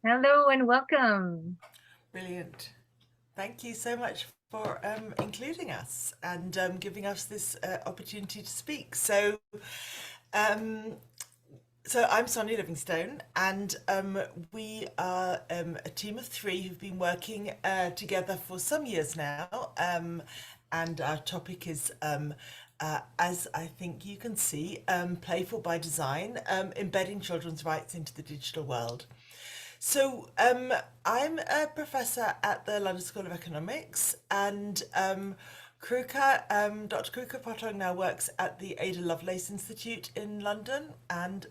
Hello and welcome. Brilliant. Thank you so much for including us and giving us this opportunity to speak. Um, so I'm Sonia Livingstone, and we are a team of three who've been working together for some years now. And our topic is, as I think you can see, Playful by Design, embedding children's rights into the digital world. So, I'm a professor at the London School of Economics, and Dr. Kruakae Pothong now works at the Ada Lovelace Institute in London, and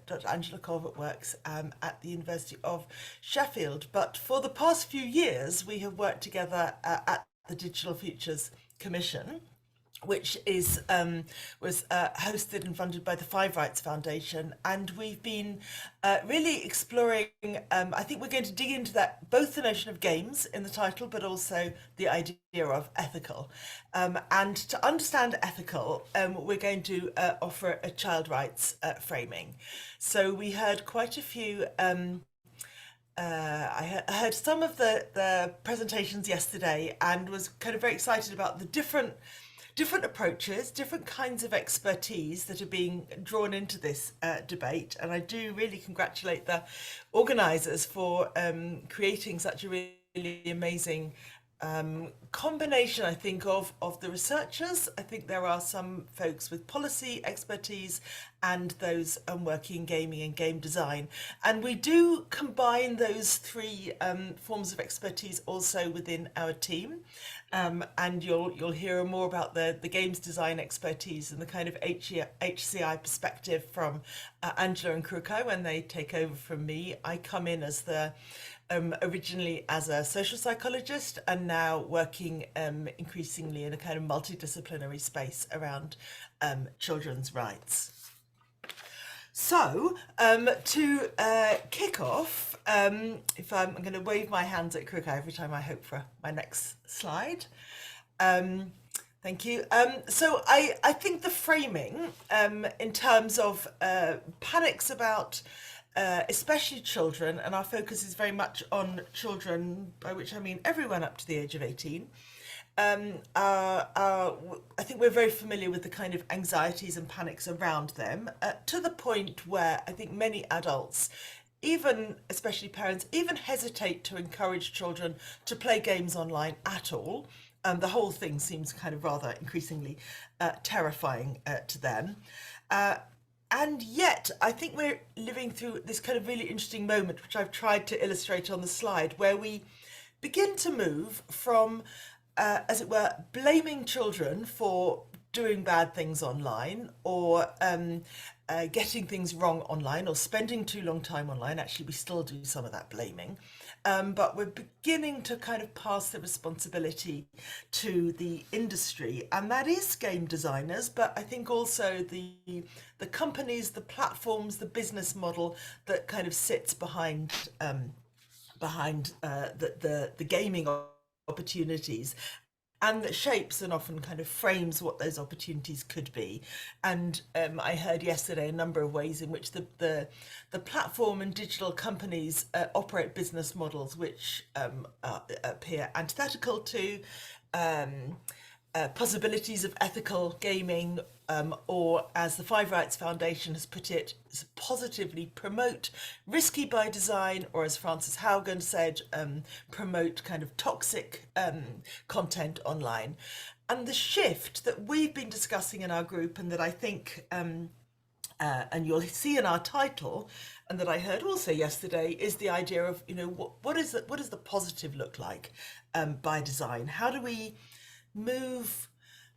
Dr. Angela Colvert works at the University of Sheffield. But for the past few years, we have worked together at the Digital Futures Commission, which is was hosted and funded by the Five Rights Foundation, and we've been really exploring. I think we're going to dig into that, both the notion of games in the title, but also the idea of ethical. And to understand ethical, we're going to offer a child rights framing. So we heard quite a few. I heard some of the presentations yesterday and was kind of very excited about the different approaches, different kinds of expertise that are being drawn into this debate. And I do really congratulate the organisers for creating such a really amazing combination, I think, of the researchers. I think there are some folks with policy expertise and those working in gaming and game design. And we do combine those three forms of expertise also within our team. And you'll hear more about the games design expertise and the kind of HCI perspective from Angela and Kruakae when they take over from me. I come in as the originally as a social psychologist and now working increasingly in a kind of multidisciplinary space around children's rights. So, to kick off, if I'm going to wave my hands at Kruakae every time I hope for my next slide. Thank you. So I think the framing in terms of panics about especially children, and our focus is very much on children, by which I mean everyone up to the age of 18. I think we're very familiar with the kind of anxieties and panics around them, to the point where I think many adults, even especially parents, even hesitate to encourage children to play games online at all. The whole thing seems kind of rather increasingly terrifying to them. Uh, and yet, I think we're living through this kind of really interesting moment, which I've tried to illustrate on the slide, where we begin to move from, as it were, blaming children for doing bad things online or getting things wrong online or spending too long time online. Actually, we still do some of that blaming. But we're beginning to kind of pass the responsibility to the industry, and that is game designers, but I think also the companies, the platforms, the business model that kind of sits behind the gaming opportunities, and that shapes and often kind of frames what those opportunities could be. And I heard yesterday a number of ways in which the platform and digital companies operate business models which appear antithetical to um, possibilities of ethical gaming, or as the Five Rights Foundation has put it, positively promote risky by design, or as Frances Haugen said, promote kind of toxic content online. And the shift that we've been discussing in our group, and that I think and you'll see in our title, and that I heard also yesterday, is the idea of, what does the positive look like by design? How do we move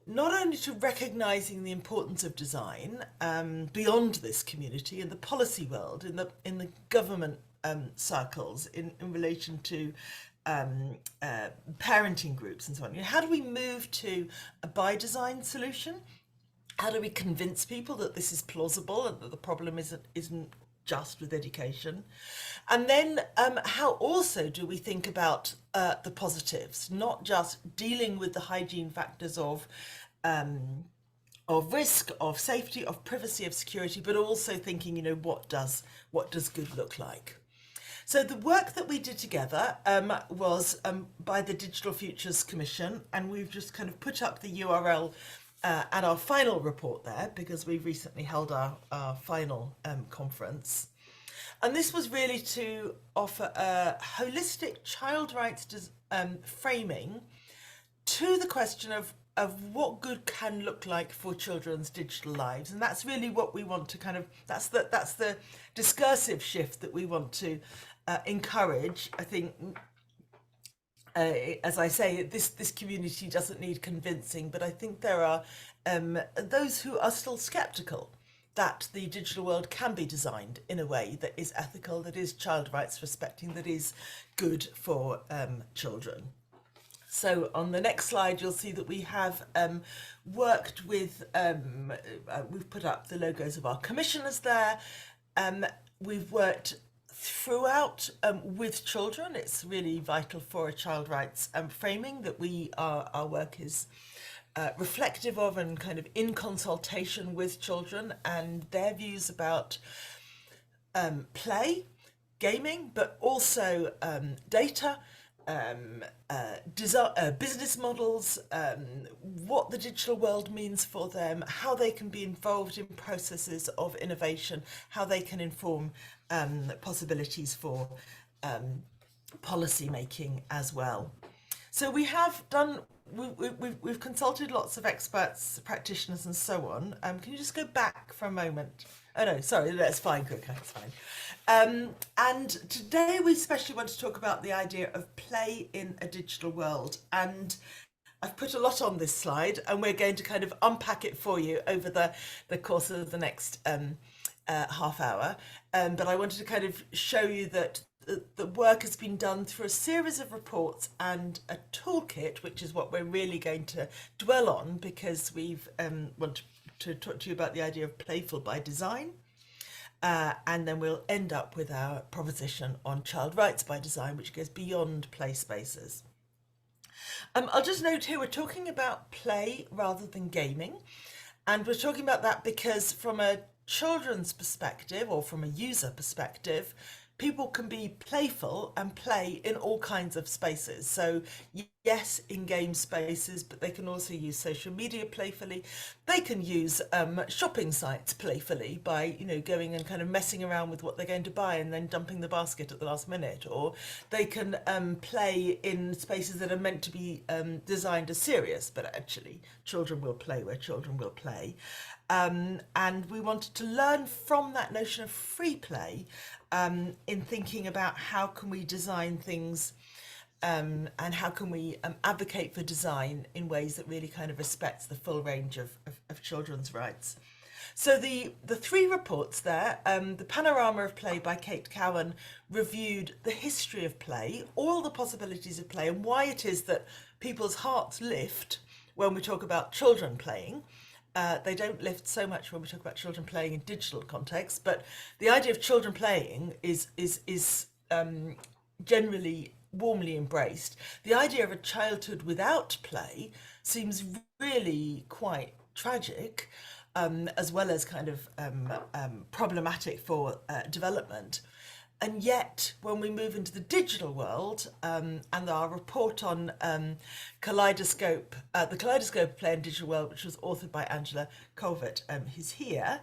not only to recognizing the importance of design beyond this community in the policy world, in the government circles, in relation to parenting groups and so on. How do we move to a by design solution? How do we convince people that this is plausible and that the problem isn't just with education? And then how also do we think about the positives, not just dealing with the hygiene factors of risk, of safety, of privacy, of security, but also thinking, what does good look like? So the work that we did together was by the Digital Futures Commission, and we've just kind of put up the URL and our final report there because we've recently held our final conference. And this was really to offer a holistic child rights framing to the question of what good can look like for children's digital lives. And that's really what we want to kind of, that's the discursive shift that we want to encourage. I think, as I say, this community doesn't need convincing, but I think there are those who are still skeptical that the digital world can be designed in a way that is ethical, that is child rights respecting, that is good for children. So on the next slide, you'll see that we have worked with, we've put up the logos of our commissioners there. We've worked throughout with children. It's really vital for a child rights framing that our work is reflective of and kind of in consultation with children and their views about play, gaming, but also data, business models, what the digital world means for them, how they can be involved in processes of innovation, how they can inform possibilities for policy making as well. So we have done, we've consulted lots of experts, practitioners and so on. Can you just go back for a moment? Oh no, sorry, that's fine, Kruakae, it's fine. And today we especially want to talk about the idea of play in a digital world. And I've put a lot on this slide and we're going to kind of unpack it for you over the course of the next half hour. But I wanted to kind of show you that the work has been done through a series of reports and a toolkit, which is what we're really going to dwell on because we've want to talk to you about the idea of playful by design. And then we'll end up with our proposition on child rights by design, which goes beyond play spaces. I'll just note here, we're talking about play rather than gaming. And we're talking about that because from a children's perspective or from a user perspective, people can be playful and play in all kinds of spaces. So yes, in-game spaces, but they can also use social media playfully. They can use shopping sites playfully by, going and kind of messing around with what they're going to buy and then dumping the basket at the last minute. Or they can play in spaces that are meant to be designed as serious, but actually children will play where children will play. And we wanted to learn from that notion of free play in thinking about how can we design things and how can we advocate for design in ways that really kind of respects the full range of children's rights. So the three reports there, the Panorama of Play by Kate Cowan reviewed the history of play, all the possibilities of play and why it is that people's hearts lift when we talk about children playing. They don't lift so much when we talk about children playing in digital contexts, but the idea of children playing is generally warmly embraced. The idea of a childhood without play seems really quite tragic, as well as kind of problematic for development. And yet, when we move into the digital world, and our report on Kaleidoscope, the Kaleidoscope of Play in Digital World, which was authored by Angela Colvert, who's here,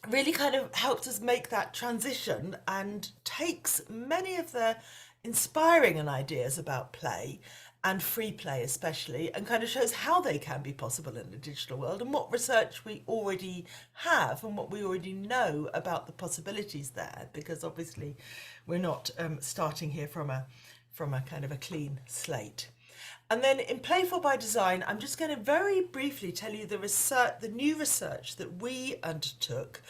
really kind of helps us make that transition and takes many of the inspiring ideas about play and free play especially, and kind of shows how they can be possible in the digital world and what research we already have and what we already know about the possibilities there, because obviously we're not starting here from a kind of a clean slate. And then in Playful by Design, I'm just going to very briefly tell you the new research that we undertook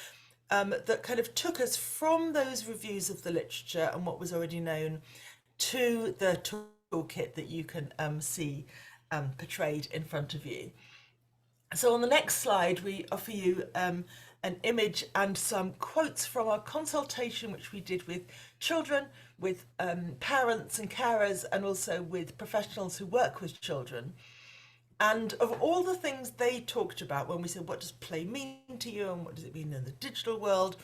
that kind of took us from those reviews of the literature and what was already known to the toolkit that you can see portrayed in front of you. So on the next slide, we offer you an image and some quotes from our consultation, which we did with children, with parents and carers, and also with professionals who work with children. And of all the things they talked about when we said, what does play mean to you and what does it mean in the digital world?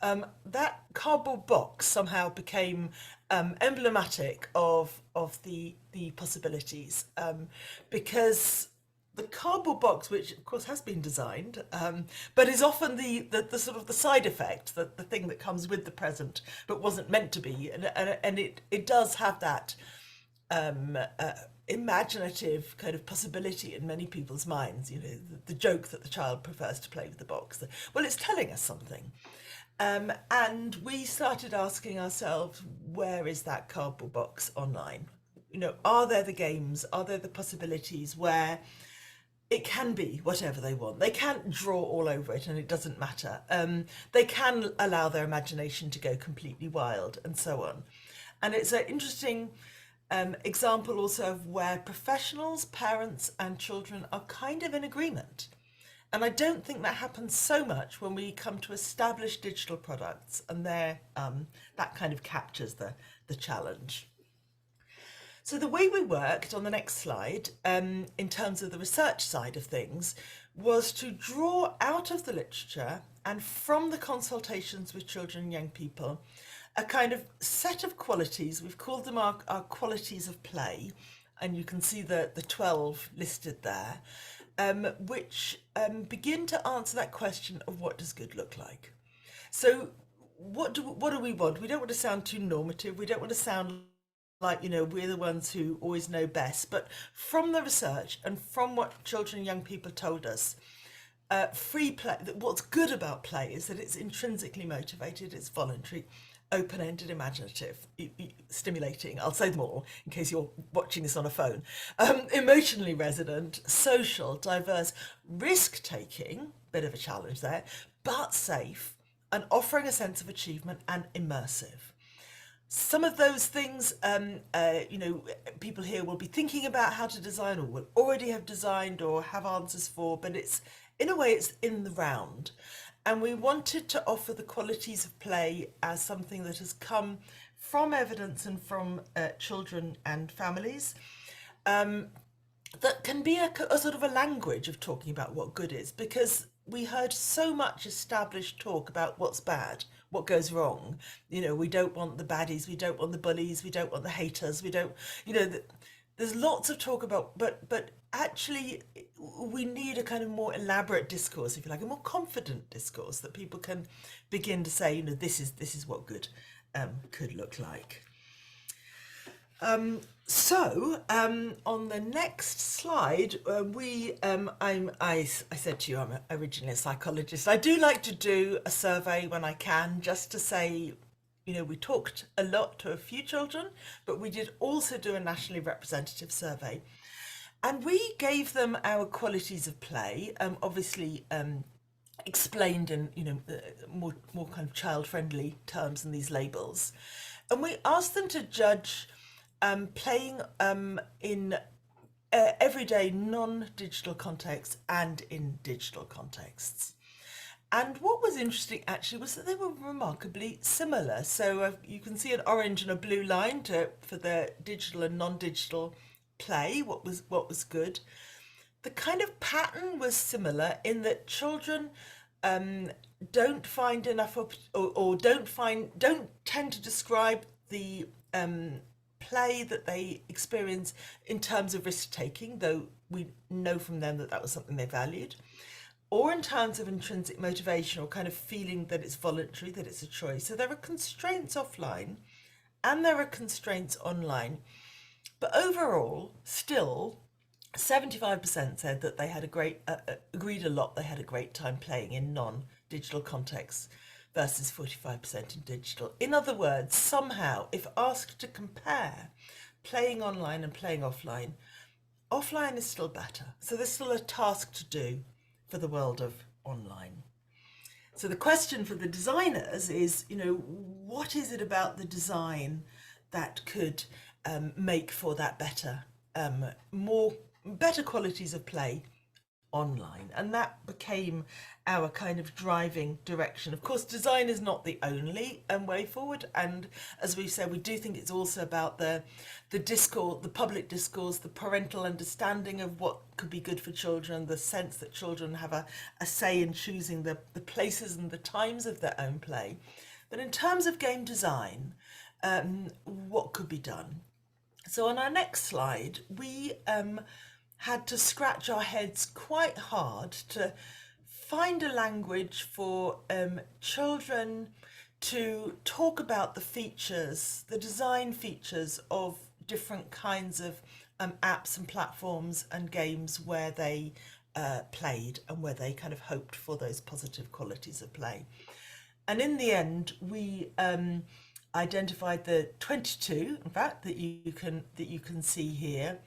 that cardboard box somehow became emblematic of the possibilities, because the cardboard box, which of course has been designed, but is often the sort of the side effect, the thing that comes with the present, but wasn't meant to be, and it does have that imaginative kind of possibility in many people's minds. You know, the joke that the child prefers to play with the box. Well, it's telling us something. And we started asking ourselves, where is that cardboard box online? You know, are there the games? Are there the possibilities where it can be whatever they want? They can't draw all over it and it doesn't matter. They can allow their imagination to go completely wild and so on. And it's an interesting example also of where professionals, parents, and children are kind of in agreement. And I don't think that happens so much when we come to established digital products, and that kind of captures the challenge. So the way we worked on the next slide, in terms of the research side of things, was to draw out of the literature and from the consultations with children and young people a kind of set of qualities. We've called them our qualities of play, and you can see the 12 listed there, which begin to answer that question of what does good look like. So what do we want? We don't want to sound too normative. We don't want to sound like, you know, we're the ones who always know best. But from the research and from what children and young people told us, free play, what's good about play is that it's intrinsically motivated, it's voluntary, open-ended, imaginative, stimulating. I'll say them all in case you're watching this on a phone. Emotionally resonant, social, diverse, risk-taking, bit of a challenge there, but safe, and offering a sense of achievement, and immersive. Some of those things, you know, people here will be thinking about how to design, or will already have designed or have answers for, but it's, in a way, it's in the round. And we wanted to offer the qualities of play as something that has come from evidence and from children and families, that can be a sort of a language of talking about what good is, because we heard so much established talk about what's bad, what goes wrong. You know, we don't want the baddies, we don't want the bullies, we don't want the haters, we don't, you know, there's lots of talk about, but actually we need a kind of more elaborate discourse, if you like, a more confident discourse that people can begin to say, you know, this is what good could look like. On the next slide, I said to you, I'm originally a psychologist. I do like to do a survey when I can, just to say, you know, we talked a lot to a few children, but we did also do a nationally representative survey. And we gave them our qualities of play, obviously explained in, you know, more kind of child-friendly terms than these labels. And we asked them to judge playing in everyday non-digital contexts and in digital contexts. And what was interesting actually was that they were remarkably similar. So you can see an orange and a blue line for the digital and non-digital play, what was good. The kind of pattern was similar in that children don't find enough or don't tend to describe the play that they experience in terms of risk taking, though we know from them that that was something they valued, or in terms of intrinsic motivation or kind of feeling that it's voluntary, that it's a choice. So there are constraints offline and there are constraints online. But overall, still, 75% said that they had agreed a lot, they had a great time playing in non-digital contexts versus 45% in digital. In other words, somehow, if asked to compare playing online and playing offline, offline is still better. So there's still a task to do for the world of online. So the question for the designers is, you know, what is it about the design that could make for that better qualities of play online, and that became our kind of driving direction. Of course, design is not the only way forward, and as we've said, we do think it's also about the discourse, the public discourse, the parental understanding of what could be good for children, the sense that children have a say in choosing the places and the times of their own play. But in terms of game design, what could be done? So on our next slide, we had to scratch our heads quite hard to find a language for children to talk about the features, the design features of different kinds of apps and platforms and games where they played and where they kind of hoped for those positive qualities of play. And in the end, we identified the 22, in fact, that you can see here,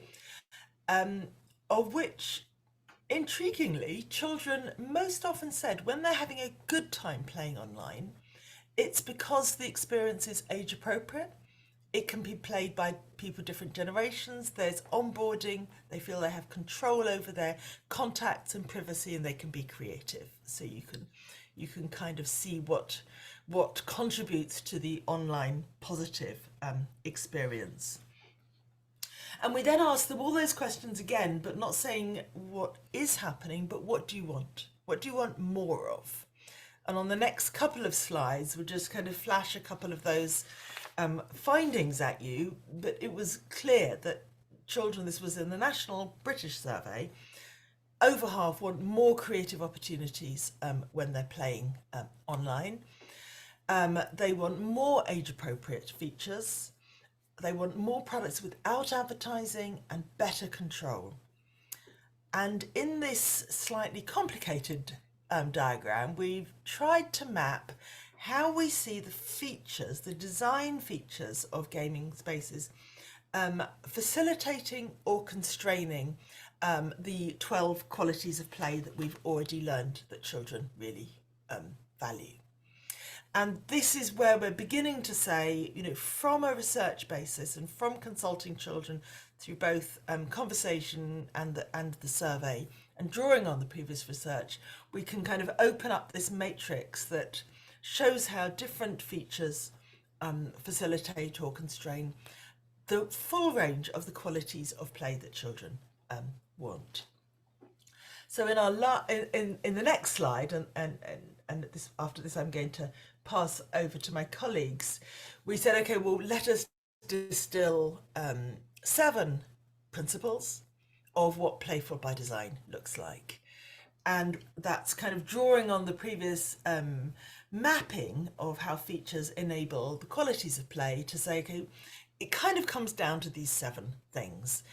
of which, intriguingly, children most often said when they're having a good time playing online, it's because the experience is age appropriate. It can be played by people different generations. There's onboarding. They feel they have control over their contacts and privacy, and they can be creative. So you can kind of see what contributes to the online positive experience. And we then asked them all those questions again, but not saying what is happening, but what do you want? What do you want more of? And on the next couple of slides, we'll just kind of flash a couple of those findings at you. But it was clear that children, this was in the National British Survey, over half want more creative opportunities when they're playing online. They want more age-appropriate features. They want more products without advertising and better control. And in this slightly complicated diagram, we've tried to map how we see the features, the design features of gaming spaces, facilitating or constraining the 12 qualities of play that we've already learned that children really value. And this is where we're beginning to say, you know, from a research basis and from consulting children through both conversation and the survey, and drawing on the previous research, we can kind of open up this matrix that shows how different features facilitate or constrain the full range of the qualities of play that children want. So in our in the next slide, and this, after this, I'm going to pass over to my colleagues. We said, okay, well, let us distill 7 principles of what Playful by Design looks like. And that's kind of drawing on the previous mapping of how features enable the qualities of play to say, okay, it kind of comes down to these 7 things.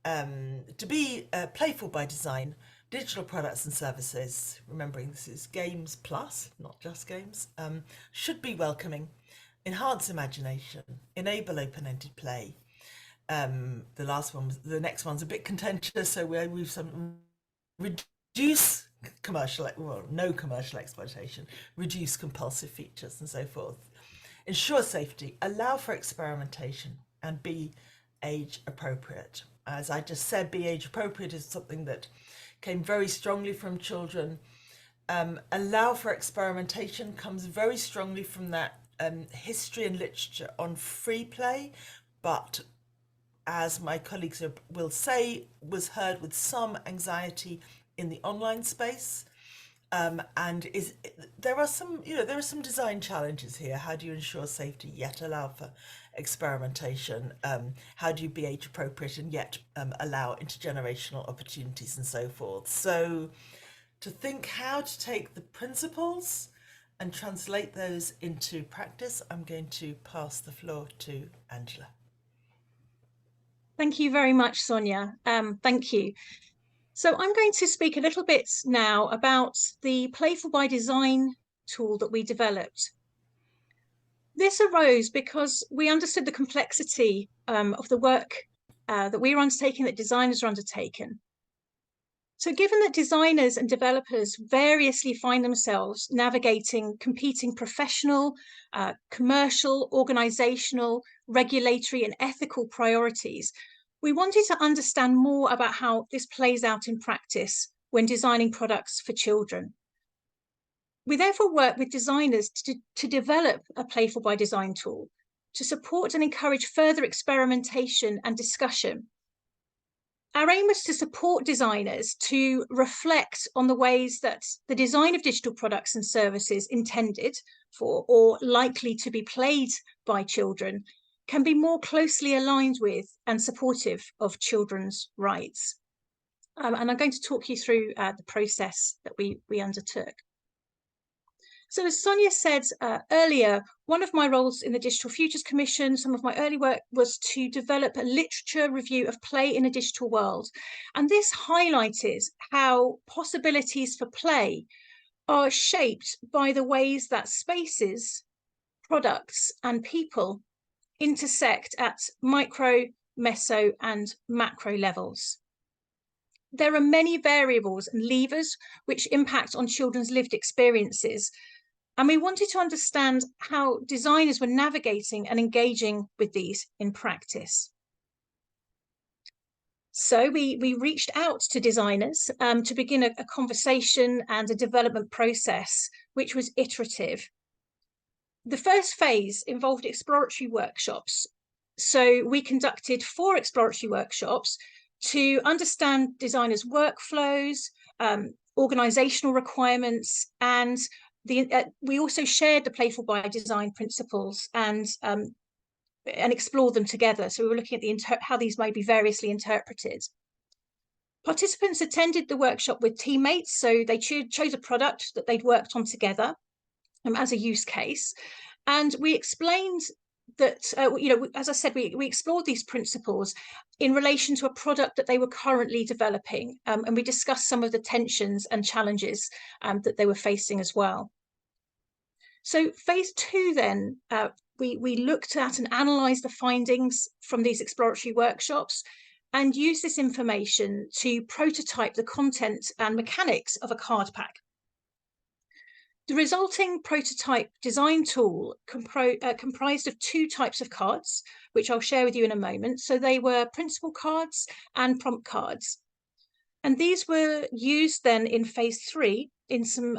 To be playful by design, digital products and services, remembering this is games plus, not just games, should be welcoming, enhance imagination, enable open-ended play. The next one's a bit contentious, so we've some reduce commercial, well, no commercial exploitation, reduce compulsive features and so forth. Ensure safety, allow for experimentation, and be age appropriate. As I just said, be age appropriate is something that came very strongly from children. Allow for experimentation comes very strongly from that history and literature on free play, but as my colleagues will say, was heard with some anxiety in the online space. And there are some design challenges here. How do you ensure safety yet allow for experimentation? How do you be age appropriate and yet allow intergenerational opportunities and so forth? So to think how to take the principles and translate those into practice, I'm going to pass the floor to Angela. Thank you very much, Sonia. Thank you. So I'm going to speak a little bit now about the Playful by Design tool that we developed. This arose because we understood the complexity of the work that we were undertaking, that designers are undertaking. So given that designers and developers variously find themselves navigating competing professional, commercial, organizational, regulatory and ethical priorities, we wanted to understand more about how this plays out in practice when designing products for children. We therefore work with designers to develop a Playful by Design tool to support and encourage further experimentation and discussion. Our aim was to support designers to reflect on the ways that the design of digital products and services intended for or likely to be played by children can be more closely aligned with and supportive of children's rights. And I'm going to talk you through the process that we undertook. So as Sonia said earlier, one of my roles in the Digital Futures Commission, some of my early work was to develop a literature review of play in a digital world. And this highlighted how possibilities for play are shaped by the ways that spaces, products, and people intersect at micro, meso, and macro levels. There are many variables and levers which impact on children's lived experiences. And we wanted to understand how designers were navigating and engaging with these in practice. So we reached out to designers to begin a conversation and a development process, which was iterative. The first phase involved exploratory workshops. So we conducted 4 exploratory workshops to understand designers' workflows, organizational requirements, and we also shared the Playful by Design principles and explored them together. So we were looking at how these may be variously interpreted. Participants attended the workshop with teammates, so they chose a product that they'd worked on together as a use case. And we explained that, as I said, we explored these principles in relation to a product that they were currently developing. And we discussed some of the tensions and challenges that they were facing as well. So phase 2 then, we looked at and analysed the findings from these exploratory workshops and used this information to prototype the content and mechanics of a card pack. The resulting prototype design tool comprised of 2 types of cards, which I'll share with you in a moment. So they were principal cards and prompt cards. And these were used then in phase 3 in some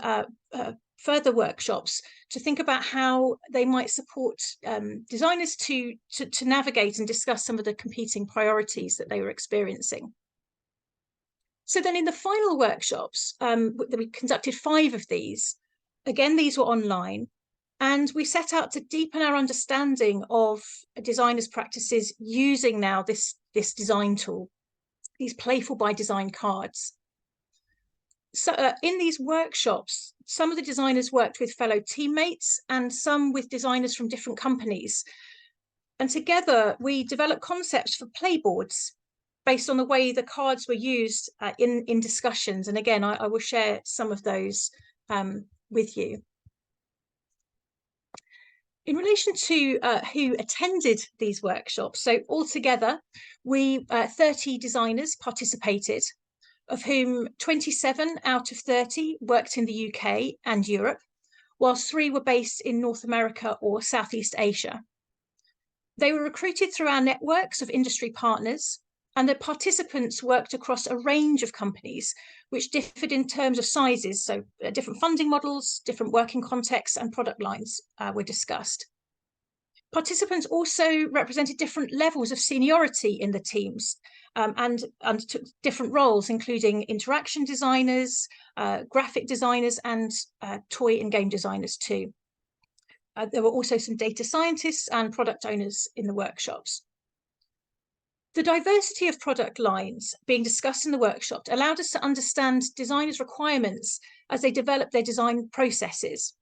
further workshops to think about how they might support designers to navigate and discuss some of the competing priorities that they were experiencing. So then in the final workshops, we conducted 5 of these. Again, these were online, and we set out to deepen our understanding of designers' practices using now this design tool, these Playful by Design cards. So in these workshops, some of the designers worked with fellow teammates and some with designers from different companies. And together we developed concepts for playboards based on the way the cards were used in discussions. And again, I will share some of those with you. In relation to who attended these workshops, so altogether, 30 designers participated, of whom 27 out of 30 worked in the UK and Europe, whilst 3 were based in North America or Southeast Asia. They were recruited through our networks of industry partners, and the participants worked across a range of companies, which differed in terms of sizes. So different funding models, different working contexts, and product lines were discussed. Participants also represented different levels of seniority in the teams and undertook different roles, including interaction designers, graphic designers, and toy and game designers too. There were also some data scientists and product owners in the workshops. The diversity of product lines being discussed in the workshop allowed us to understand designers' requirements as they developed their design processes.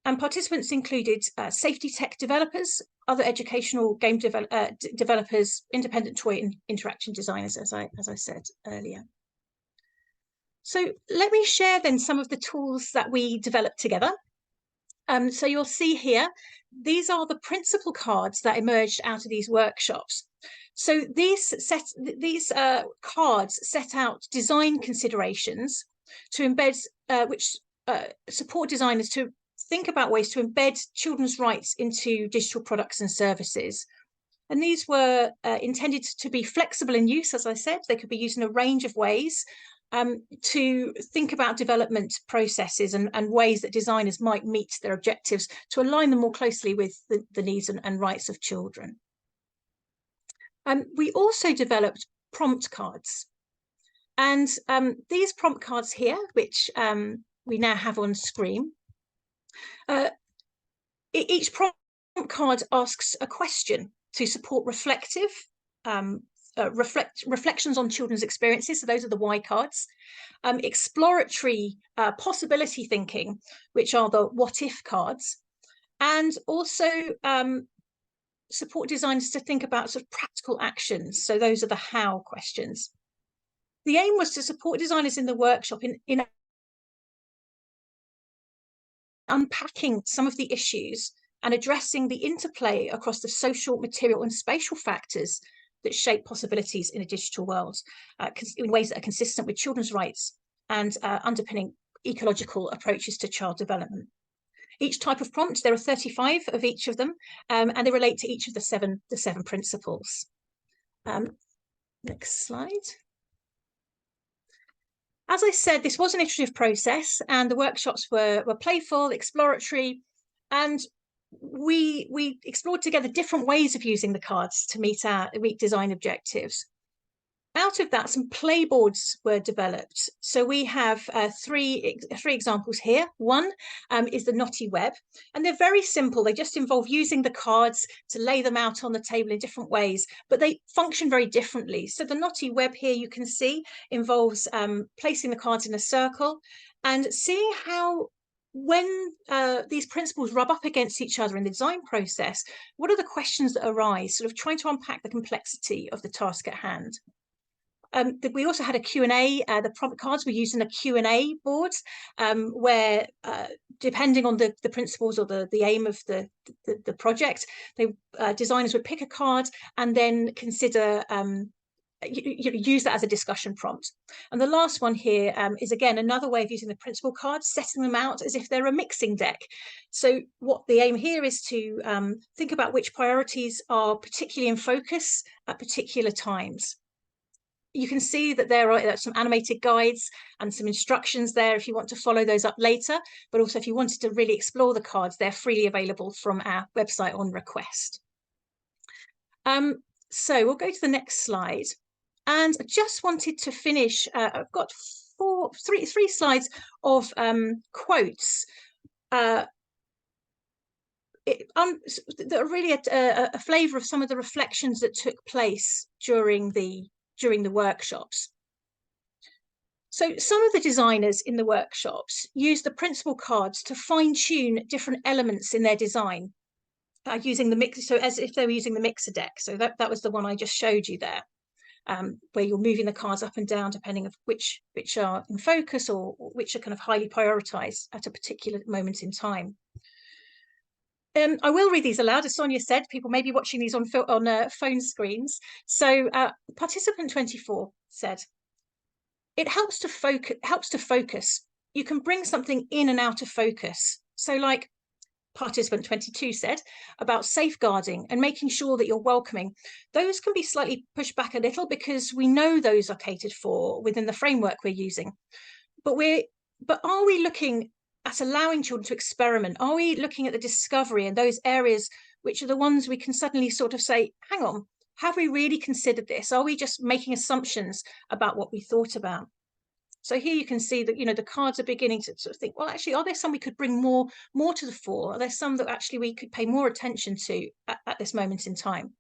And participants included safety tech developers, other educational game developers, independent toy and interaction designers, as I said earlier. So let me share then some of the tools that we developed together. So you'll see here, these are the principal cards that emerged out of these workshops. So these cards set out design considerations to embed, which support designers to think about ways to embed children's rights into digital products and services. And these were intended to be flexible in use, as I said. They could be used in a range of ways, to think about development processes and ways that designers might meet their objectives to align them more closely with the needs and rights of children. We also developed prompt cards. And these prompt cards here, which we now have on screen, each prompt card asks a question to support reflective reflections on children's experiences. So those are the Y cards. Exploratory possibility thinking, which are the what if cards, and also support designers to think about sort of practical actions. So those are the how questions. The aim was to support designers in the workshop in unpacking some of the issues and addressing the interplay across the social, material and spatial factors that shape possibilities in a digital world in ways that are consistent with children's rights and underpinning ecological approaches to child development. Each type of prompt, there are 35 of each of them, and they relate to each of the seven principles. Next slide. As I said, this was an iterative process, and the workshops were playful, exploratory, and we explored together different ways of using the cards to meet design objectives. Out of that, some play boards were developed. So we have three examples here. One is the knotty web, and they're very simple. They just involve using the cards to lay them out on the table in different ways, but they function very differently. So the knotty web here, you can see, involves placing the cards in a circle and seeing how, when these principles rub up against each other in the design process, what are the questions that arise, sort of trying to unpack the complexity of the task at hand. We also had a Q&A. The prompt cards were used in a Q&A board where, depending on the principles or the aim of the project, designers would pick a card and then consider use that as a discussion prompt. And the last one here is again another way of using the principle cards, setting them out as if they're a mixing deck. So what the aim here is to think about which priorities are particularly in focus at particular times. You can see that there are some animated guides and some instructions there if you want to follow those up later, but also if you wanted to really explore the cards, they're freely available from our website on request. So we'll go to the next slide. And I just wanted to finish, I've got three slides of quotes that are really a flavour of some of the reflections that took place during the workshops. So some of the designers in the workshops used the principle cards to fine-tune different elements in their design using the mix, so as if they were using the mixer deck. So that was the one I just showed you there, where you're moving the cards up and down depending on which are in focus or which are kind of highly prioritized at a particular moment in time. I will read these aloud. As Sonia said, people may be watching these on phone screens. So participant 24 said, "It helps to focus. You can bring something in and out of focus. So like participant 22 said about safeguarding and making sure that you're welcoming. Those can be slightly pushed back a little because we know those are catered for within the framework we're using. But are we looking at allowing children to experiment? Are we looking at the discovery and those areas which are the ones we can suddenly sort of say, hang on, have we really considered this? Are we just making assumptions about what we thought about? So here you can see that, the cards are beginning to sort of think, well, actually, are there some we could bring more to the fore? Are there some that actually we could pay more attention to at this moment in time?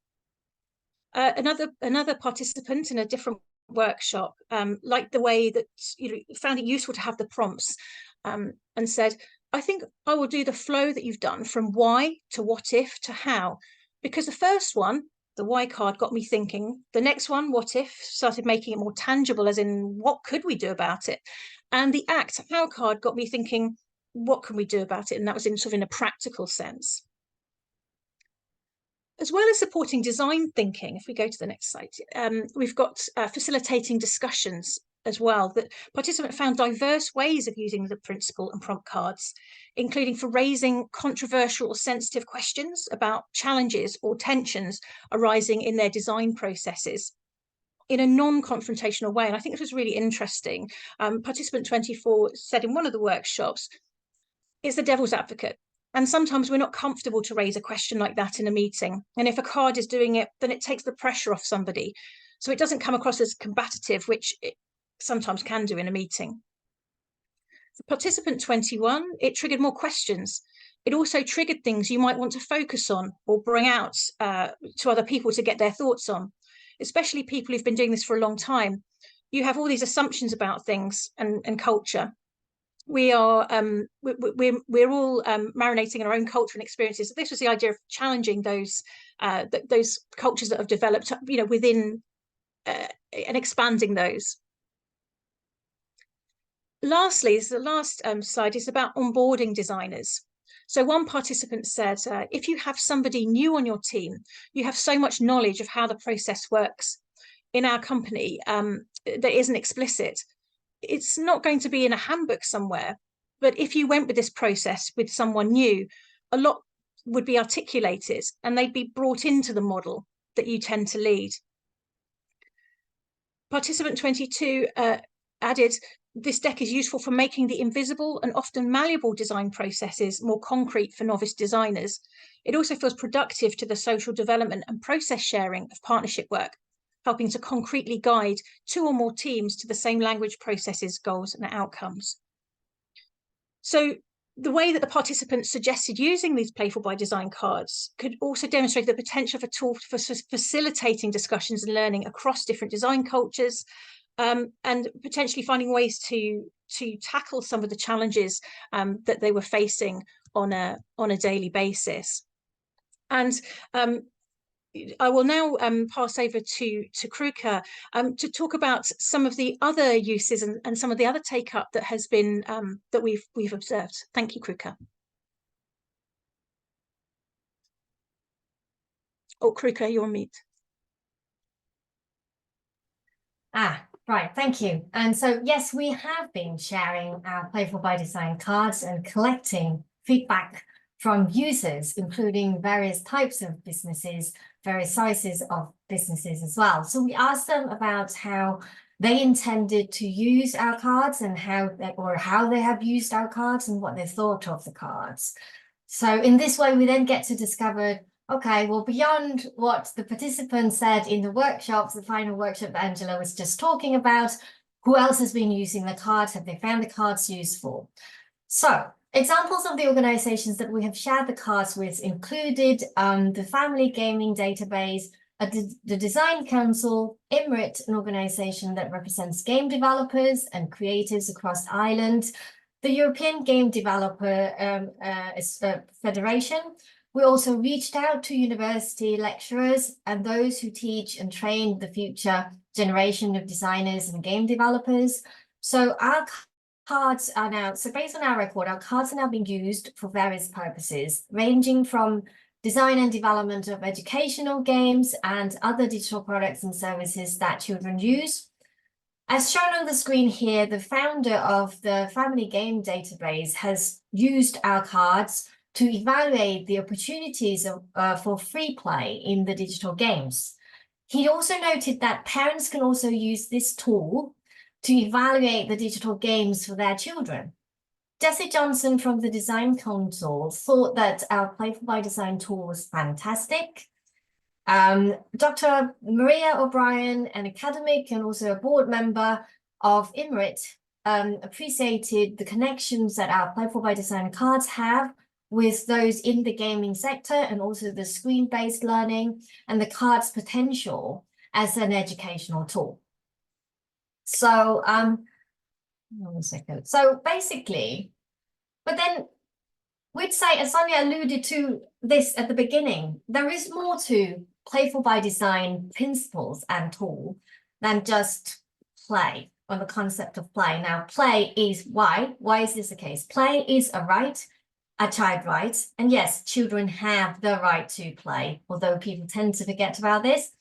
Another participant in a different workshop liked the way that, found it useful to have the prompts and said, I think I will do the flow that you've done from why to what if to how, because the first one, the why card, got me thinking. The next one, what if, started making it more tangible, as in what could we do about it? And the act, how card, got me thinking, what can we do about it? And that was in a practical sense. As well as supporting design thinking, if we go to the next slide, we've got facilitating discussions as well. That participants found diverse ways of using the principle and prompt cards, including for raising controversial or sensitive questions about challenges or tensions arising in their design processes, in a non-confrontational way. And I think this was really interesting. Participant 24 said in one of the workshops, it's the devil's advocate. And sometimes we're not comfortable to raise a question like that in a meeting. And if a card is doing it, then it takes the pressure off somebody. So it doesn't come across as combative, which it sometimes can do in a meeting. For participant 21, it triggered more questions. It also triggered things you might want to focus on or bring out to other people to get their thoughts on, especially people who've been doing this for a long time. You have all these assumptions about things and culture. We're all marinating in our own culture and experiences. This was the idea of challenging those cultures that have developed, within and expanding those. Lastly, the last slide is about onboarding designers. So one participant said, if you have somebody new on your team, you have so much knowledge of how the process works in our company that isn't explicit. It's not going to be in a handbook somewhere, but if you went with this process with someone new, a lot would be articulated and they'd be brought into the model that you tend to lead. Participant 22 added, this deck is useful for making the invisible and often malleable design processes more concrete for novice designers. It also feels productive to the social development and process sharing of partnership work, helping to concretely guide 2 or more teams to the same language, processes, goals, and outcomes. So the way that the participants suggested using these Playful by Design cards could also demonstrate the potential of a tool for facilitating discussions and learning across different design cultures, and potentially finding ways to tackle some of the challenges that they were facing on a daily basis. And I will now pass over to Kruakae to talk about some of the other uses and some of the other take up that has been that we've observed. Thank you, Kruakae. Oh, Kruakae, you're on mute. Right, thank you. And so, yes, we have been sharing our Playful by Design cards and collecting feedback from users, including various types of businesses, various sizes of businesses as well. So we asked them about how they intended to use our cards and how they have used our cards and what they thought of the cards. So in this way, we then get to discover, okay, well, beyond what the participants said in the workshops, the final workshop that Angela was just talking about, who else has been using the cards? Have they found the cards useful? So examples of the organizations that we have shared the cards with included the Family Gaming Database, the Design Council, IMRIT, an organization that represents game developers and creatives across Ireland, the European Game Developer Federation. We also reached out to university lecturers and those who teach and train the future generation of designers and game developers. So our cards are now, so based on our record, our cards are now being used for various purposes, ranging from design and development of educational games and other digital products and services that children use. As shown on the screen here, the founder of the Family Game Database has used our cards to evaluate the opportunities for free play in the digital games. He also noted that parents can also use this tool to evaluate the digital games for their children. Jessie Johnson from the Design Council thought that our Playful by Design tool was fantastic. Dr. Maria O'Brien, an academic and also a board member of IMRIT, appreciated the connections that our Playful by Design cards have with those in the gaming sector and also the screen-based learning and the cards' potential as an educational tool. So, one second. So basically, but then we'd say, as Sonia alluded to this at the beginning, there is more to Playful by Design principles and tool than just play, or the concept of play. Now, play is why is this the case? Play is a right, a child right, and yes, children have the right to play, although people tend to forget about this.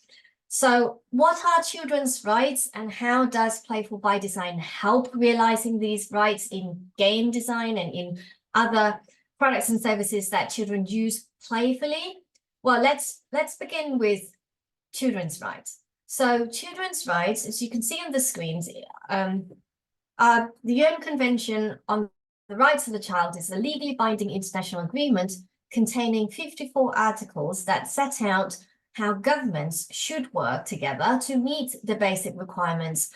So what are children's rights and how does Playful by Design help realizing these rights in game design and in other products and services that children use playfully? Well, let's begin with children's rights. So children's rights, as you can see on the screens, the UN Convention on the Rights of the Child is a legally binding international agreement containing 54 articles that set out how governments should work together to meet the basic requirements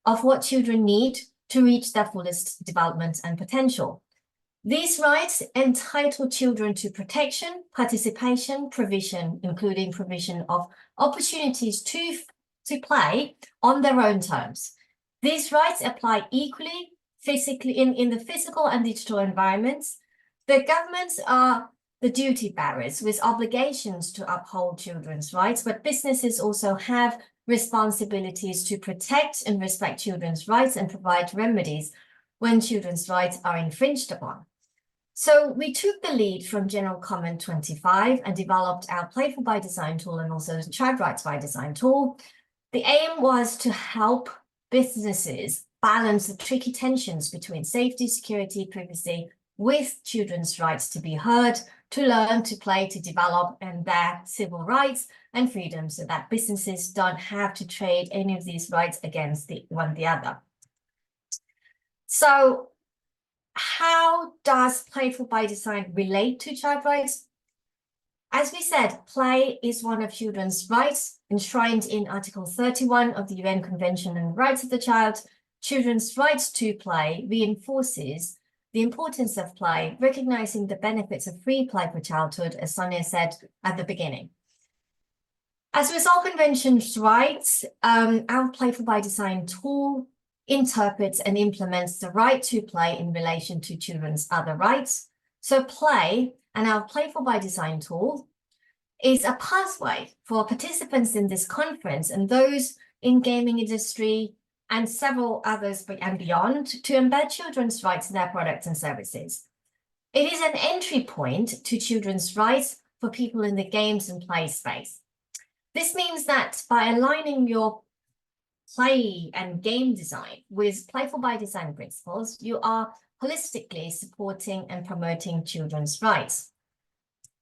of what children need to reach their fullest development and potential. These rights entitle children to protection, participation, provision, including provision of opportunities to play on their own terms. These rights apply equally physically in the physical and digital environments. The governments are the duty bearers with obligations to uphold children's rights, but businesses also have responsibilities to protect and respect children's rights and provide remedies when children's rights are infringed upon. So we took the lead from General Comment 25 and developed our Playful by Design tool and also the Child Rights by Design tool. The aim was to help businesses balance the tricky tensions between safety, security, privacy, with children's rights to be heard, to learn, to play, to develop, and their civil rights and freedoms, so that businesses don't have to trade any of these rights against the other. So how does Playful by Design relate to child rights? As we said, play is one of children's rights enshrined in Article 31 of the UN Convention on the Rights of the Child. Children's rights to play reinforces the importance of play, recognizing the benefits of free play for childhood, as Sonia said at the beginning. As with all conventions' rights, our Playful by Design tool interprets and implements the right to play in relation to children's other rights. So play and our Playful by Design tool is a pathway for participants in this conference and those in gaming industry and several others and beyond to embed children's rights in their products and services. It is an entry point to children's rights for people in the games and play space. This means that by aligning your play and game design with Playful by Design principles, you are holistically supporting and promoting children's rights.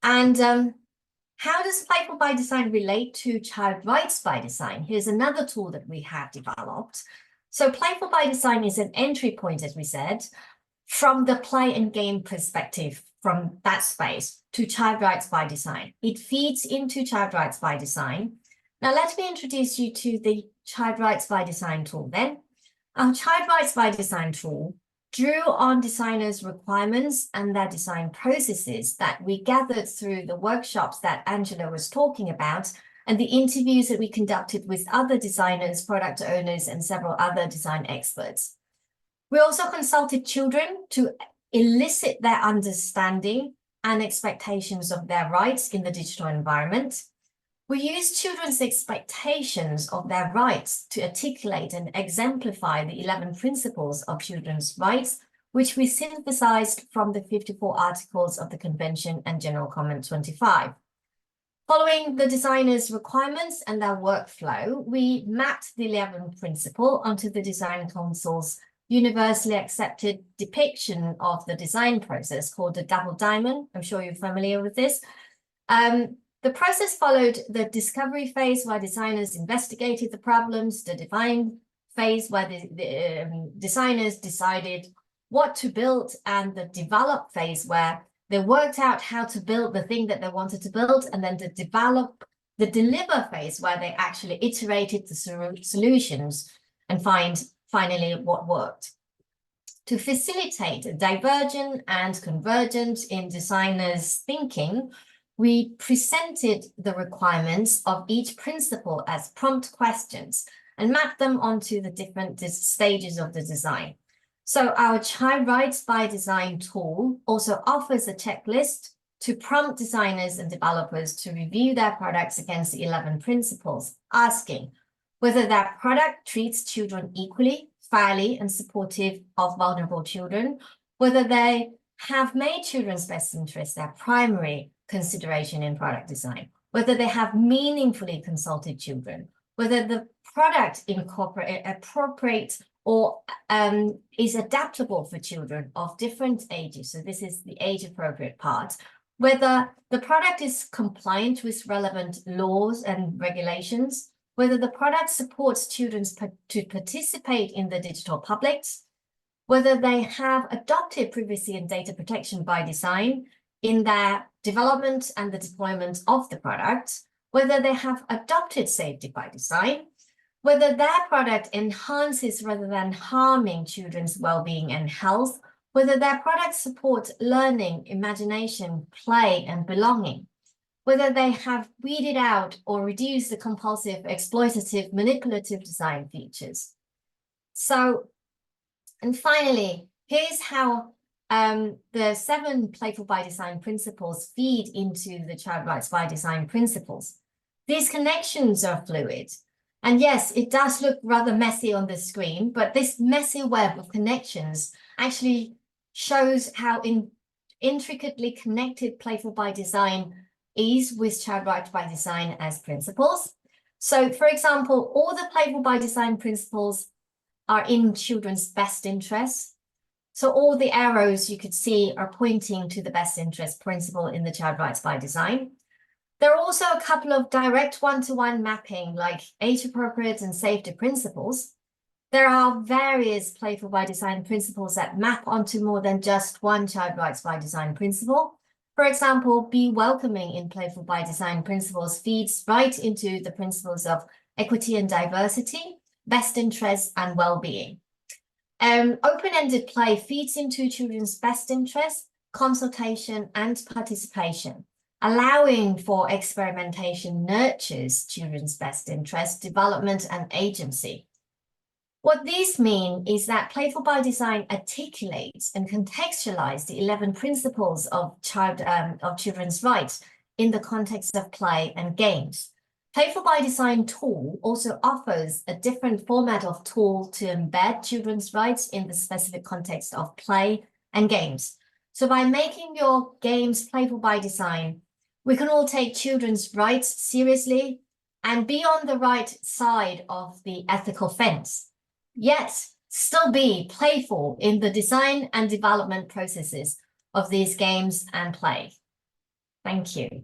And how does Playful by Design relate to Child Rights by Design? Here's another tool that we have developed. So Playful by Design is an entry point, as we said, from the play and game perspective, from that space to Child Rights by Design. It feeds into Child Rights by Design. Now let me introduce you to the Child Rights by Design tool then. Our Child Rights by Design tool drew on designers' requirements and their design processes that we gathered through the workshops that Angela was talking about and the interviews that we conducted with other designers, product owners, and several other design experts. We also consulted children to elicit their understanding and expectations of their rights in the digital environment. We used children's expectations of their rights to articulate and exemplify the 11 principles of children's rights, which we synthesized from the 54 articles of the Convention and General Comment 25. Following the designer's requirements and their workflow, we mapped the 11th principle onto the Design Council's universally accepted depiction of the design process called the double diamond. I'm sure you're familiar with this. The process followed the discovery phase where designers investigated the problems, the define phase where the designers decided what to build, and the develop phase where they worked out how to build the thing that they wanted to build, and then the deliver phase where they actually iterated the solutions and find finally what worked. To facilitate divergent and convergent in designers' thinking, we presented the requirements of each principle as prompt questions and mapped them onto the different stages of the design. So our Child Rights by Design tool also offers a checklist to prompt designers and developers to review their products against the 11 principles, asking whether that product treats children equally, fairly, and supportive of vulnerable children, whether they have made children's best interests their primary consideration in product design, whether they have meaningfully consulted children, whether the product appropriate or is adaptable for children of different ages. So this is the age appropriate part, whether the product is compliant with relevant laws and regulations, whether the product supports children to participate in the digital publics, whether they have adopted privacy and data protection by design in their development and the deployment of the product, whether they have adopted safety by design, whether their product enhances rather than harming children's well-being and health, whether their product supports learning, imagination, play, and belonging, whether they have weeded out or reduced the compulsive, exploitative, manipulative design features. So, and finally, here's how the 7 Playful by Design principles feed into the Child Rights by Design principles. These connections are fluid. And yes, it does look rather messy on the screen, but this messy web of connections actually shows how intricately connected Playful by Design is with Child Rights by Design as principles. So, for example, all the Playful by Design principles are in children's best interests. So all the arrows you could see are pointing to the best interest principle in the Child Rights by Design. There are also a couple of direct one-to-one mapping, like age-appropriate and safety principles. There are various Playful by Design principles that map onto more than just one Child Rights by Design principle. For example, Be Welcoming in Playful by Design principles feeds right into the principles of equity and diversity, best interests, and well-being. Open-ended play feeds into children's best interests, consultation, and participation. Allowing for experimentation nurtures children's best interest, development, and agency. What these mean is that Playful by Design articulates and contextualizes the 11 principles of children's rights in the context of play and games. Playful by Design tool also offers a different format of tool to embed children's rights in the specific context of play and games. So by making your games Playful by Design, we can all take children's rights seriously and be on the right side of the ethical fence, yet still be playful in the design and development processes of these games and play. Thank you.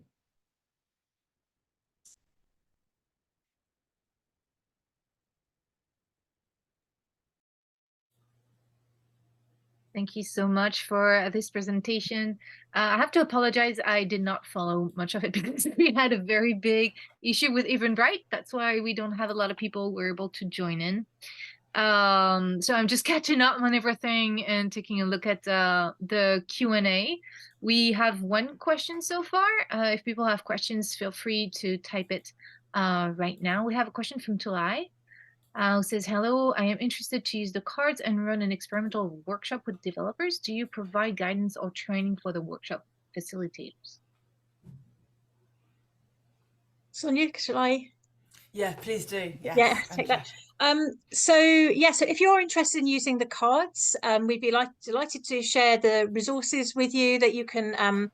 Thank you so much for this presentation. I have to apologize, I did not follow much of it because we had a very big issue with Eventbrite. That's why we don't have a lot of people who were able to join in. So I'm just catching up on everything and taking a look at the Q&A. We have one question so far. If people have questions, feel free to type it right now. We have a question from Tulai. Who says, hello, I am interested to use the cards and run an experimental workshop with developers. Do you provide guidance or training for the workshop facilitators? Sonia, shall I? Yeah, please do. Yes, yeah, take that. So if you're interested in using the cards, we'd be delighted to share the resources with you that you can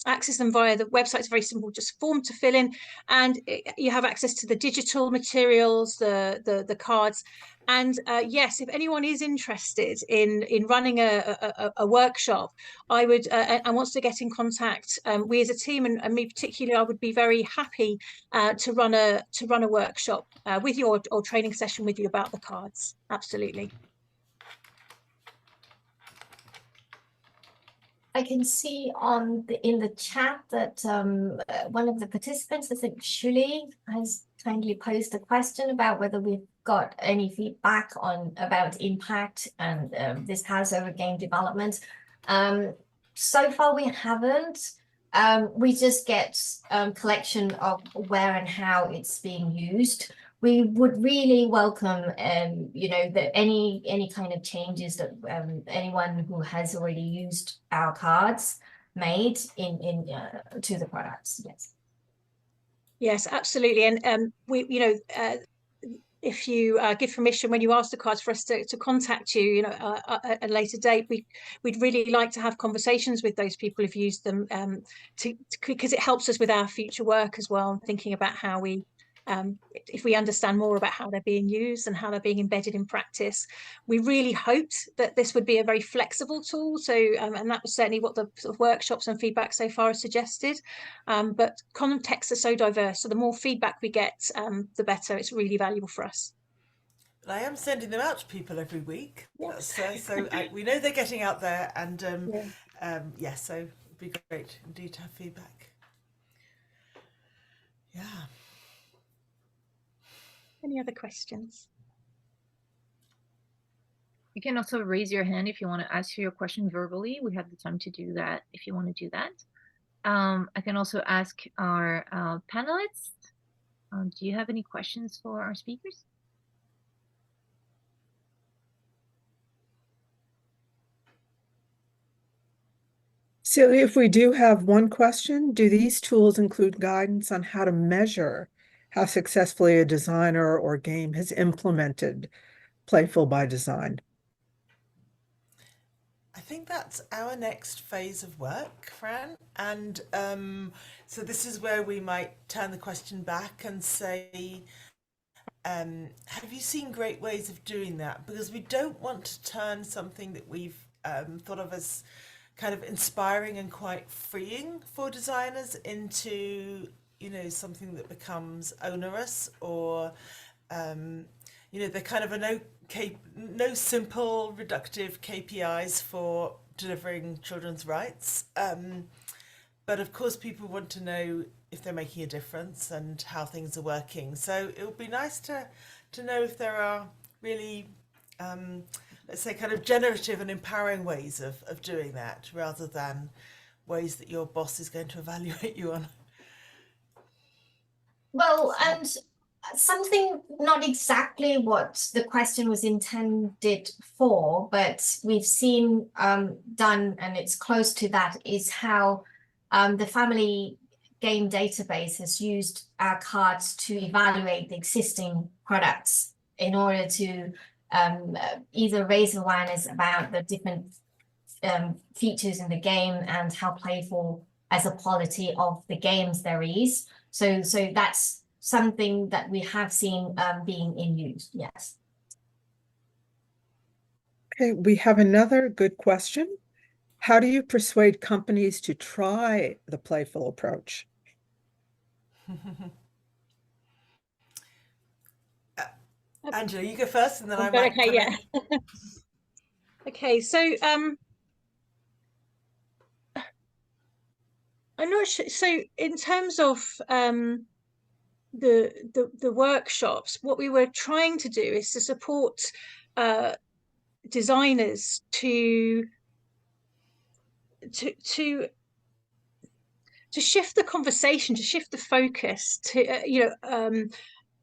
access them via the website. It's very simple, just form to fill in, and you have access to the digital materials, the cards. And yes, if anyone is interested in running a workshop, I would and wants to get in contact, we as a team and me particularly, I would be very happy to run a workshop with you or training session with you about the cards. Absolutely. I can see in the chat that one of the participants, I think Shuli, has kindly posed a question about whether we've got any feedback about impact and this has over game development. So far we haven't. We just get collection of where and how it's being used. We would really welcome, that any kind of changes that anyone who has already used our cards made to the products. Yes. Yes, absolutely. And we, if you give permission when you ask the cards for us to contact you, at a later date, we'd really like to have conversations with those people who've used them, because it helps us with our future work as well, thinking about how we if we understand more about how they're being used and how they're being embedded in practice. We really hoped that this would be a very flexible tool. So, and that was certainly what the sort of workshops and feedback so far has suggested. But contexts are so diverse, so the more feedback we get, the better. It's really valuable for us. I am sending them out to people every week. Yes. We know they're getting out there, and Yeah. so it'd be great indeed to have feedback. Yeah. Any other questions? You can also raise your hand if you want to ask your question verbally. We have the time to do that if you want to do that. I can also ask our panelists. Do you have any questions for our speakers? So if we do have one question, do these tools include guidance on how to measure how successfully a designer or game has implemented Playful by Design? I think that's our next phase of work, Fran. And so this is where we might turn the question back and say, have you seen great ways of doing that? Because we don't want to turn something that we've thought of as kind of inspiring and quite freeing for designers into, something that becomes onerous, or, there kind of are no simple reductive KPIs for delivering children's rights. But of course, people want to know if they're making a difference and how things are working. So it would be nice to know if there are really, let's say, kind of generative and empowering ways of doing that, rather than ways that your boss is going to evaluate you on. Well, and something not exactly what the question was intended for, but we've seen done, and it's close to that, is how the family game database has used our cards to evaluate the existing products in order to either raise awareness about the different features in the game and how playful as a quality of the games there is. So that's something that we have seen being in use, yes. Okay, we have another good question. How do you persuade companies to try the playful approach? Angela, you go first, and then I might Okay, yeah. Okay, so I'm not sure. So in terms of the workshops, what we were trying to do is to support designers to shift the conversation, to shift the focus, to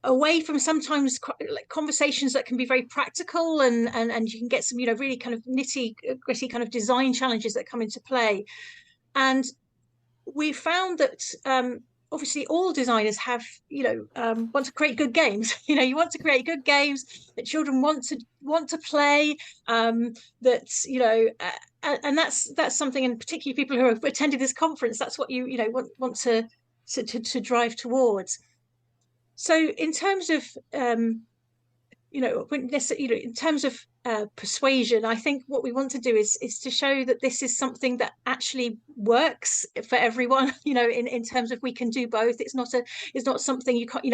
away from sometimes like conversations that can be very practical, and you can get some really kind of nitty gritty kind of design challenges that come into play. And we found that obviously all designers have want to create good games. You want to create good games that children want to play, that and that's something, and particularly people who have attended this conference, that's what you want to drive towards. So in terms of in terms of persuasion, I think what we want to do is to show that this is something that actually works for everyone. In terms of we can do both. It's not something you can't,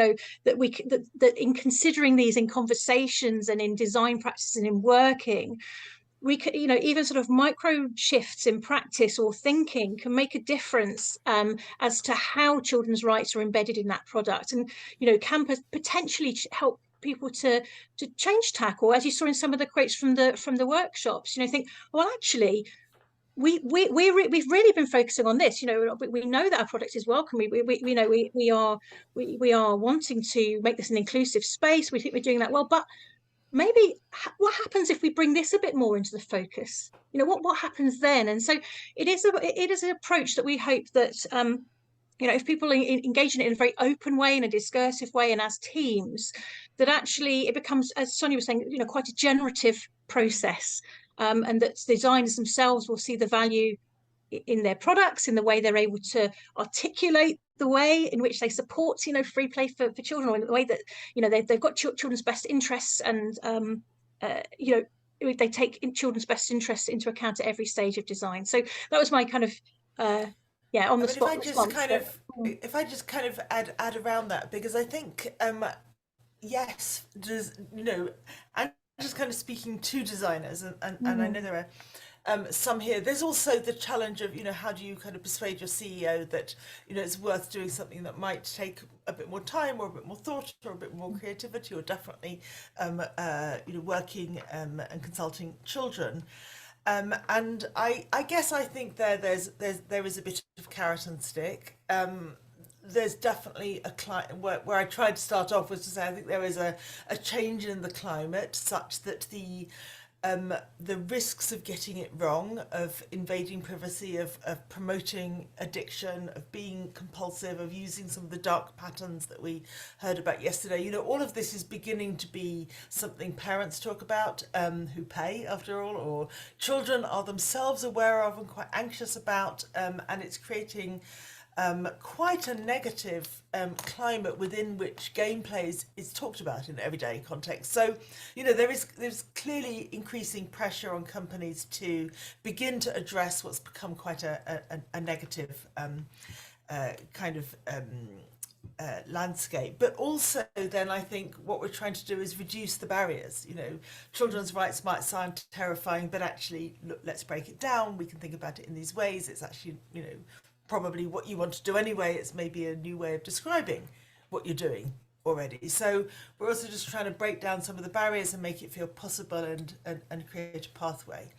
that in considering these in conversations and in design practice and in working, we could, even sort of micro shifts in practice or thinking can make a difference as to how children's rights are embedded in that product, and can potentially help people to change tack, or as you saw in some of the quotes from the workshops, think, well, actually we've really been focusing on this. We know that our product is welcome. We are wanting to make this an inclusive space. We think we're doing that well, but maybe what happens if we bring this a bit more into the focus? What happens then? And so it is an approach that we hope that if people engage in it in a very open way, in a discursive way, and as teams, that actually it becomes, as Sonia was saying, quite a generative process, and that designers themselves will see the value in their products, in the way they're able to articulate the way in which they support, free play for children, or in the way that, they've got children's best interests, and, they take children's best interests into account at every stage of design. So that was my kind of, on the spot response. If I just kind of add around that, because I think, yes, I'm just kind of speaking to designers, and I know there are some here. There's also the challenge of, how do you kind of persuade your CEO that, it's worth doing something that might take a bit more time, or a bit more thought, or a bit more creativity, or definitely, working and consulting children. And I guess I think there is a bit of carrot and stick. There's definitely a climate where I tried to start off was to say I think there is a change in the climate such that the risks of getting it wrong, of invading privacy, of promoting addiction, of being compulsive, of using some of the dark patterns that we heard about yesterday, all of this is beginning to be something parents talk about, who pay after all, or children are themselves aware of and quite anxious about, and it's creating quite a negative climate within which gameplay is talked about in everyday context. So, there's clearly increasing pressure on companies to begin to address what's become quite a negative kind of landscape. But also then I think what we're trying to do is reduce the barriers. Children's rights might sound terrifying, but actually, look, let's break it down. We can think about it in these ways. It's actually, probably what you want to do anyway. It's maybe a new way of describing what you're doing already. So we're also just trying to break down some of the barriers and make it feel possible, and create a pathway.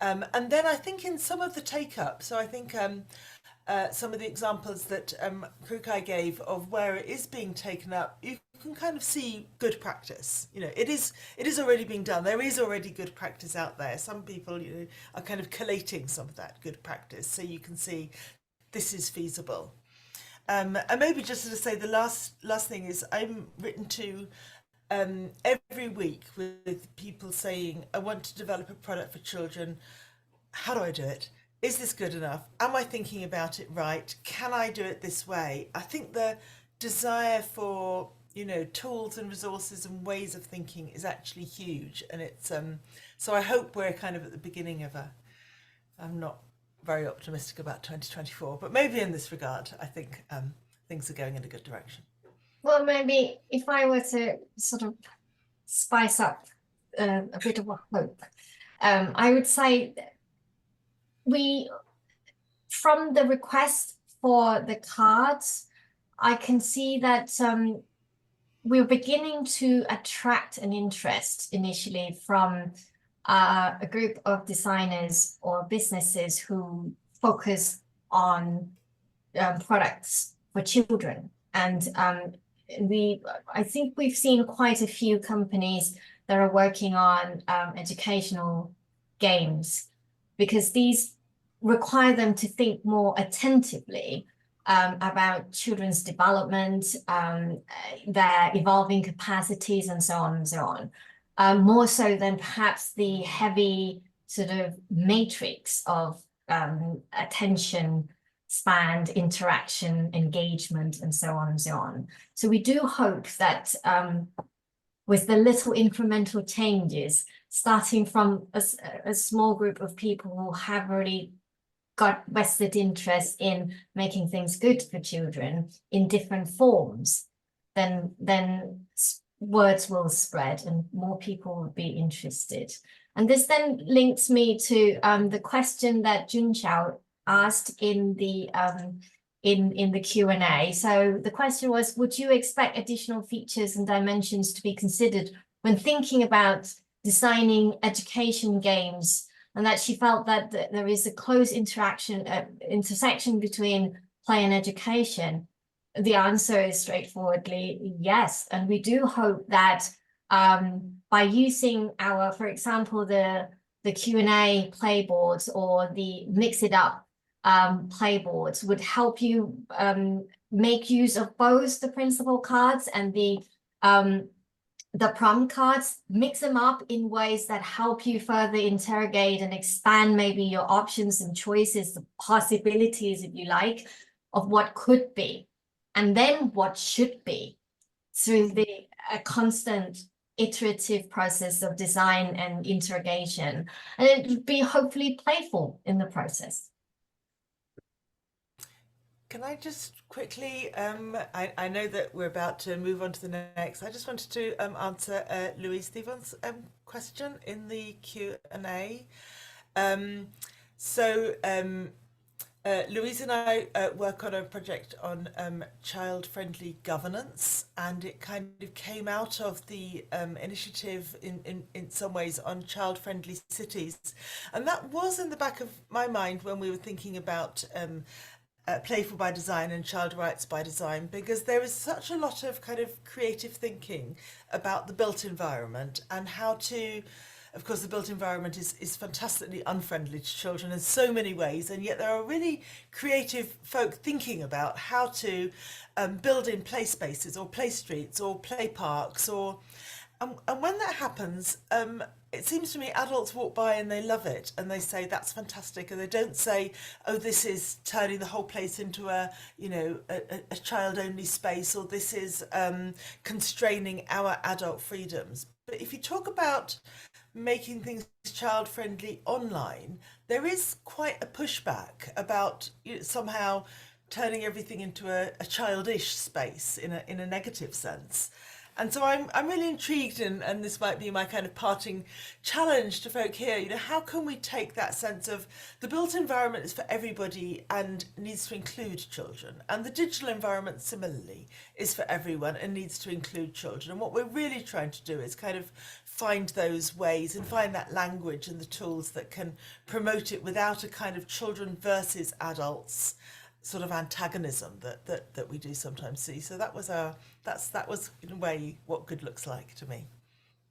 And then I think in some of the take-up, so I think some of the examples that Kruakae gave of where it is being taken up, you can kind of see good practice. It is already being done. There is already good practice out there. Some people are kind of collating some of that good practice, so you can see this is feasible. And maybe just to say the last thing is I'm written to every week with people saying, I want to develop a product for children. How do I do it? Is this good enough? Am I thinking about it right? Can I do it this way? I think the desire for, tools and resources and ways of thinking is actually huge. And it's, so I hope we're kind of at the beginning of I'm not very optimistic about 2024, but maybe in this regard, I think things are going in a good direction. Well, maybe if I were to sort of spice up a bit of a hope, I would say from the request for the cards, I can see that we're beginning to attract an interest initially from a group of designers or businesses who focus on products for children. And I think we've seen quite a few companies that are working on educational games, because these require them to think more attentively about children's development, their evolving capacities, and so on and so on. More so than perhaps the heavy sort of matrix of attention span, interaction, engagement, and so on and so on. So we do hope that with the little incremental changes, starting from a small group of people who have already got vested interest in making things good for children in different forms, then words will spread and more people will be interested. And this then links me to the question that Junxiao asked in the Q&A. So the question was, would you expect additional features and dimensions to be considered when thinking about designing education games, and that she felt that there is a close intersection between play and education? The answer is straightforwardly yes. And we do hope that by using our, for example, the Q&A playboards or the Mix It Up playboards would help you make use of both the principal cards and the prompt cards, mix them up in ways that help you further interrogate and expand maybe your options and choices, the possibilities, if you like, of what could be, and then what should be through a constant iterative process of design and interrogation. And it would be hopefully playful in the process. Can I just quickly, I know that we're about to move on to the next. I just wanted to answer Louise Stevens' question in the Q&A. Louise and I work on a project on child-friendly governance, and it kind of came out of the initiative in some ways on child-friendly cities. And that was in the back of my mind when we were thinking about Playful by Design and Child Rights by Design, because there is such a lot of kind of creative thinking about the built environment and how to, of course, the built environment is fantastically unfriendly to children in so many ways, and yet there are really creative folk thinking about how to build in play spaces or play streets or play parks, or and when that happens, it seems to me adults walk by and they love it and they say that's fantastic, and they don't say, oh, this is turning the whole place into a child only space, or this is constraining our adult freedoms. But if you talk about making things child friendly online, there is quite a pushback about somehow turning everything into a childish space in a negative sense. And so I'm really intrigued, and this might be my kind of parting challenge to folk here, how can we take that sense of the built environment is for everybody and needs to include children, and the digital environment similarly is for everyone and needs to include children. And what we're really trying to do is kind of find those ways and find that language and the tools that can promote it without a kind of children versus adults sort of antagonism that we do sometimes see. So that was in a way what good looks like to me.